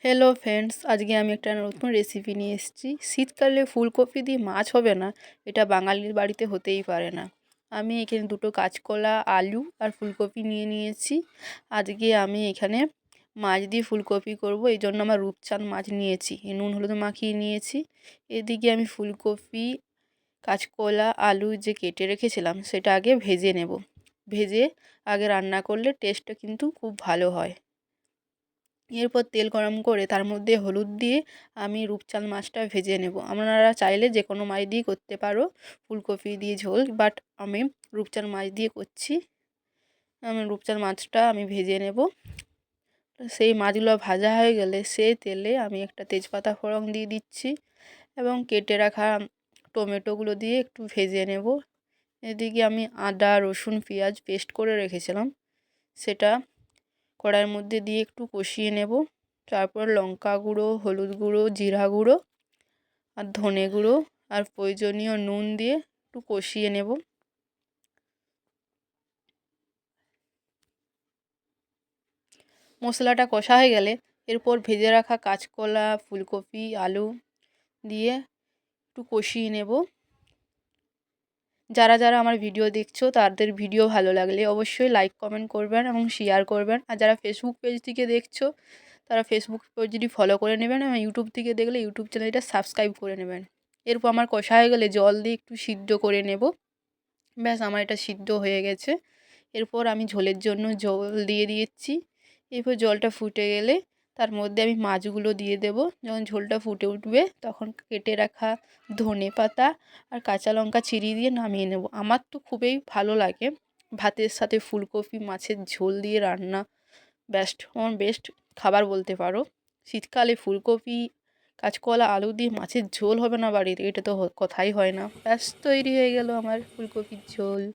Hello friends, আজকে আমি একটা নতুন রেসিপি নিয়ে এসেছি। শীতকালে ফুলকপি দিয়ে মাছ হবে না, এটা বাঙালির বাড়িতে হতেই পারে না। আমি এখানে দুটো কাঁচকলা, আলু আর ফুলকপি নিয়ে নিয়েছি। আজকে আমি এখানে মাছ দিয়ে ফুলকপি করব, এই জন্য আমার রূপচাঁদ মাছ নিয়েছি, নুন হলুদ মাখিয়ে নিয়েছি। এদিকে আমি ফুলকপি, কাঁচকলা, আলু যে কেটে রেখেছিলাম সেটা আগে ভেজে নেব। ভেজে আগে রান্না করলে টেস্টটা কিন্তু খুব ভালো হয়। এরপর তেল গরম করে তার মধ্যে হলুদ দিয়ে আমি রূপচাঁদ মাছটা ভেজে নেব। আপনারা চাইলে যে কোনো মাছ দিয়ে করতে পারো ফুলকপি দিয়ে ঝোল, বাট আমি রূপচাঁদ মাছ দিয়ে করছি। রূপচাঁদ মাছটা আমি ভেজে নেব। সেই মাছগুলো ভাজা হয়ে গেলে সেই তেলে আমি একটা তেজপাতা ফোড়ন দিয়ে দিচ্ছি এবং কেটে রাখা টমেটোগুলো দিয়ে একটু ভেজে নেব। এদিকে আমি আদা, রসুন, পেঁয়াজ পেস্ট করে রেখেছিলাম, সেটা কড়াইয়ের মধ্যে দিয়ে একটু কষিয়ে নেব। তারপর লঙ্কা গুঁড়ো, হলুদ গুঁড়ো, জিরা গুঁড়ো আর ধনে গুঁড়ো আর প্রয়োজনীয় নুন দিয়ে একটু কষিয়ে নেব। মশলাটা কষা হয়ে গেলে এরপর ভেজে রাখা কাঁচকলা, ফুলকপি, আলু দিয়ে একটু কষিয়ে নেব। যারা যারা আমার ভিডিও দেখছো তাদের ভিডিও ভালো লাগলে অবশ্যই লাইক কমেন্ট করবেন এবং শেয়ার করবেন। আর যারা ফেসবুক পেজ থেকে দেখছো তারা ফেসবুক পেজটি ফলো করে নেবেন এবং ইউটিউব থেকে দেখলে ইউটিউব চ্যানেলটা সাবস্ক্রাইব করে নেবেন। এরপর আমার কষা হয়ে গেলে জল দিয়ে একটু সিদ্ধ করে নেব। ব্যাস, আমার এটা সিদ্ধ হয়ে গেছে। এরপর আমি ঝোলের জন্য জল দিয়ে দিয়েছি। এরপর জলটা ফুটে গেলে তার মধ্যে আমি মাছগুলো দিয়ে দেব। যখন ঝোলটা ফুটে উঠবে তখন কেটে রাখা ধনে পাতা আর কাঁচা লঙ্কা চিরিয়ে দিয়ে নামিয়ে নেব। আমার তো খুবই ভালো লাগে ভাতের সাথে ফুলকপি মাছের ঝোল দিয়ে রান্না। আমার বেস্ট খাবার বলতে পারো। শীতকালে ফুলকপি, কাঁচকলা, আলু দিয়ে মাছের ঝোল হবে না বাড়িতে, এটা তো কথাই হয় না। ব্যাস, তৈরি হয়ে গেল আমার ফুলকপির ঝোল।